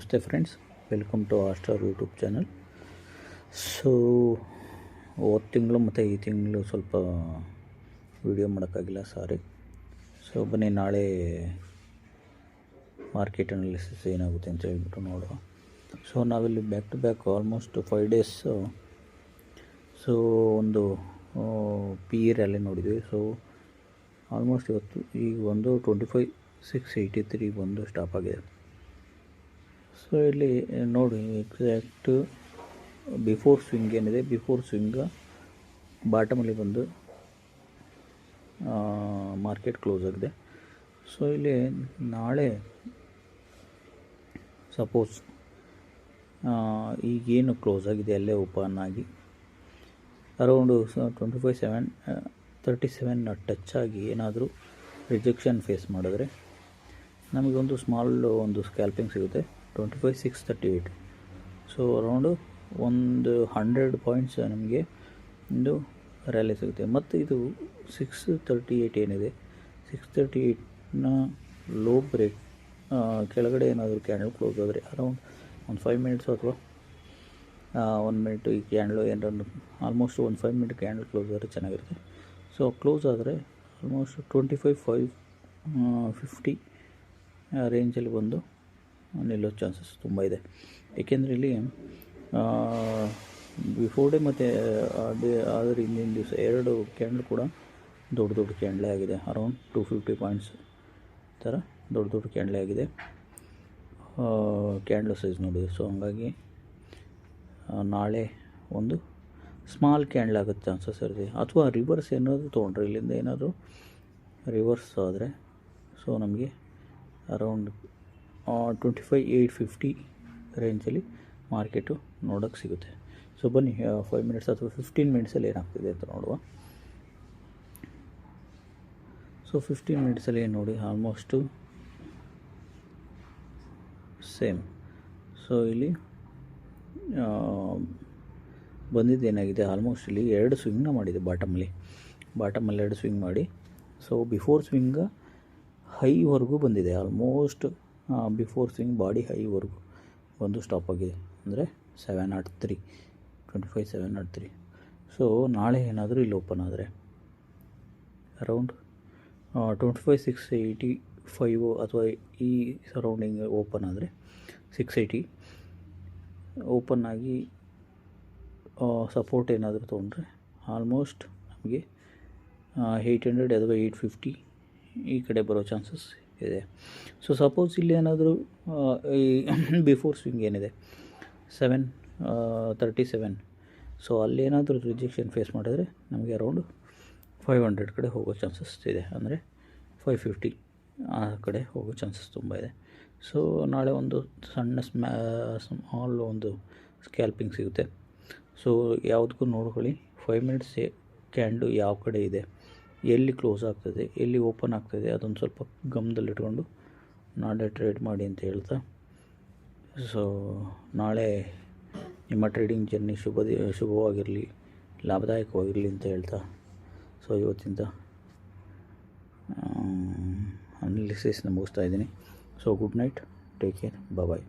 ನಮಸ್ತೆ friends, welcome to ಆಸ್ಟಾರ್ YouTube channel. So ಹೋದ ತಿಂಗಳು ಮತ್ತು ಈ ತಿಂಗಳು ಸ್ವಲ್ಪ ವಿಡಿಯೋ ಮಾಡೋಕ್ಕಾಗಿಲ್ಲ, ಸಾರಿ. ಸೊ ಬನ್ನಿ ನಾಳೆ ಮಾರ್ಕೆಟ್ ಅನಾಲಿಸಿಸ್ ಏನಾಗುತ್ತೆ ಅಂತ ಹೇಳ್ಬಿಟ್ಟು ನೋಡುವ. ಸೊ ನಾವಿಲ್ಲಿ back to back almost 5 days so ಒಂದು ಪಿ ಇ ರ್ಯಾಲಿ ನೋಡಿದ್ವಿ. ಸೊ ಆಲ್ಮೋಸ್ಟ್ ಇವತ್ತು ಈಗ ಒಂದು 25,683 ಒಂದು ಸ್ಟಾಪ್ ಆಗಿದೆ. ಸೊ ಇಲ್ಲಿ ನೋಡಿ ಎಕ್ಸಾಕ್ಟ್ ಬಿಫೋರ್ ಸ್ವಿಂಗ್ ಏನಿದೆ, ಬಿಫೋರ್ ಸ್ವಿಂಗ್ ಬಾಟಮಲ್ಲಿ ಬಂದು ಮಾರ್ಕೆಟ್ ಕ್ಲೋಸ್ ಆಗಿದೆ. ಸೊ ಇಲ್ಲಿ ನಾಳೆ ಸಪೋಸ್ ಈಗೇನು ಕ್ಲೋಸ್ ಆಗಿದೆ ಅಲ್ಲೇ ಓಪನ್ ಆಗಿ ಅರೌಂಡು 25,737 ಟಚ್ ಆಗಿ ಏನಾದರೂ ರಿಜೆಕ್ಷನ್ ಫೇಸ್ ಮಾಡಿದ್ರೆ ನಮಗೊಂದು ಸ್ಮಾಲ್ ಒಂದು ಸ್ಕ್ಯಾಲ್ಪಿಂಗ್ ಸಿಗುತ್ತೆ 25,638. ಸೊ ಅರೌಂಡು ಒಂದು 100 ಪಾಯಿಂಟ್ಸ್ ನಮಗೆ ಒಂದು ರ್ಯಾಲಿ ಸಿಗುತ್ತೆ. ಮತ್ತು ಇದು 638 ಏನಿದೆ, 638ನ ಲೋ ಬ್ರೇಕ್ ಕೆಳಗಡೆ ಏನಾದರೂ ಕ್ಯಾಂಡಲ್ ಕ್ಲೋಸ್ ಆದರೆ ಅರೌಂಡ್ ಒಂದು 5 ಮಿನಿಟ್ಸು ಅಥವಾ 1 ಮಿನಿಟು ಈ ಕ್ಯಾಂಡಲು ಏನಾದ್ರು ಆಲ್ಮೋಸ್ಟ್ ಒಂದು 5 ಮಿನಿಟ್ ಕ್ಯಾಂಡಲ್ ಕ್ಲೋಸ್ ಆದರೆ ಚೆನ್ನಾಗಿರುತ್ತೆ. ಸೊ ಕ್ಲೋಸ್ ಆದರೆ ಆಲ್ಮೋಸ್ಟ್ 25,550 ರೇಂಜಲ್ಲಿ ಬಂದು ನಿಲ್ಲೋ ಚಾನ್ಸಸ್ ತುಂಬ ಇದೆ. ಏಕೆಂದರೆ ಇಲ್ಲಿ ಬಿಫೋರ್ ಡೇ ಮತ್ತು ಡೇ ಆದರೆ ಹಿಂದಿನ ದಿವಸ ಎರಡು ಕ್ಯಾಂಡಲ್ ಕೂಡ ದೊಡ್ಡ ಕ್ಯಾಂಡಲೇ ಆಗಿದೆ. ಅರೌಂಡ್ 250 ಪಾಯಿಂಟ್ಸ್ ಥರ ದೊಡ್ಡ ಕ್ಯಾಂಡಲೇ ಆಗಿದೆ ಕ್ಯಾಂಡಲ್ ಸೈಜ್ ನೋಡಿದೆ. ಸೊ ಹಂಗಾಗಿ ನಾಳೆ ಒಂದು ಸ್ಮಾಲ್ ಕ್ಯಾಂಡಲ್ ಆಗುತ್ತೆ ಚಾನ್ಸಸ್ ಇರುತ್ತೆ. ಅಥವಾ ರಿವರ್ಸ್ ಏನಾದರೂ ತೊಗೊಂಡ್ರೆ, ಇಲ್ಲಿಂದ ಏನಾದರೂ ರಿವರ್ಸ್ ಆದರೆ ಸೊ ನಮಗೆ ಅರೌಂಡ್ 25,850 ರೇಂಜಲ್ಲಿ ಮಾರ್ಕೆಟು ನೋಡೋಕ್ಕೆ ಸಿಗುತ್ತೆ. ಸೊ ಬನ್ನಿ 5 ಮಿನಿಟ್ಸ್ ಅಥವಾ 15 ಮಿನಿಟ್ಸಲ್ಲಿ ಏನಾಗ್ತಿದೆ ಅಂತ ನೋಡುವ. ಸೊ 15 ಮಿನಿಟ್ಸಲ್ಲಿ ನೋಡಿ ಆಲ್ಮೋಸ್ಟು ಸೇಮ್. ಸೊ ಇಲ್ಲಿ ಬಂದಿದ್ದೇನಾಗಿದೆ, ಆಲ್ಮೋಸ್ಟ್ ಇಲ್ಲಿ 2 ಸ್ವಿಂಗ್ನ ಮಾಡಿದೆ ಬಾಟಮಲ್ಲಿ 2 ಸ್ವಿಂಗ್ ಮಾಡಿ. ಸೊ ಬಿಫೋರ್ ಸ್ವಿಂಗ್ ಹೈವರೆಗೂ ಬಂದಿದೆ, ಆಲ್ಮೋಸ್ಟ್ ಬಿಫೋರ್ ಸ್ವಿಂಗ್ ಬಾಡಿ ಹೈವರೆಗೂ ಬಂದು ಸ್ಟಾಪ್ ಆಗಿದೆ. ಅಂದರೆ 703, 25,703. ಸೊ ನಾಳೆ ಏನಾದರೂ ಇಲ್ಲಿ ಓಪನ್ ಆದರೆ ಅರೌಂಡ್ 25,685 ಅಥವಾ ಈ ಸರೌಂಡಿಂಗ್ ಓಪನ್ ಆದರೆ 680 ಓಪನ್ ಆಗಿ ಸಪೋರ್ಟ್ ಏನಾದರೂ ತೊಗೊಂಡ್ರೆ ಆಲ್ಮೋಸ್ಟ್ ನಮಗೆ 800 ಅಥವಾ 850 ಈ ಕಡೆ ಬರೋ ಚಾನ್ಸಸ್ ಇದೆ. ಸೊ ಸಪೋಸ್ ಇಲ್ಲಿ ಏನಾದರೂ ಈ ಬಿಫೋರ್ ಸ್ವಿಂಗ್ ಏನಿದೆ 737, ಸೊ ಅಲ್ಲೇನಾದರೂ ರಿಜೆಕ್ಷನ್ ಫೇಸ್ ಮಾಡಿದ್ರೆ ನಮಗೆ ಅರೌಂಡ್ 500 ಕಡೆ ಹೋಗೋ ಚಾನ್ಸಸ್ ಇದೆ. ಅಂದರೆ 550 ಆ ಕಡೆ ಹೋಗೋ ಚಾನ್ಸಸ್ ತುಂಬ ಇದೆ. ಸೊ ನಾಳೆ ಒಂದು ಸಣ್ಣ ಸ್ಮಾಲ್ ಒಂದು ಸ್ಕ್ಯಾಲ್ಪಿಂಗ್ ಸಿಗುತ್ತೆ. ಸೊ ಯಾವುದಕ್ಕೂ ನೋಡ್ಕೊಳ್ಳಿ, 5 ಮಿನಿಟ್ಸ್ ಕ್ಯಾಂಡು ಯಾವ ಕಡೆ ಇದೆ, ಎಲ್ಲಿ ಕ್ಲೋಸ್ ಆಗ್ತದೆ, ಎಲ್ಲಿ ಓಪನ್ ಆಗ್ತದೆ, ಅದೊಂದು ಸ್ವಲ್ಪ ಗಮನದಲ್ಲಿಟ್ಕೊಂಡು ನಾಳೆ ಟ್ರೇಡ್ ಮಾಡಿ ಅಂತ ಹೇಳ್ತಾ, ಸೊ ನಾಳೆ ನಿಮ್ಮ ಟ್ರೇಡಿಂಗ್ ಜರ್ನಿ ಶುಭವಾಗಿರಲಿ, ಲಾಭದಾಯಕವಾಗಿರಲಿ ಅಂತ ಹೇಳ್ತಾ, ಸೊ ಇವತ್ತಿಂದ ಅನಾಲಿಸಿಸ್ನ ಮುಗಿಸ್ತಾ ಇದ್ದೀನಿ. So good night, take care, ಬಾಯ್.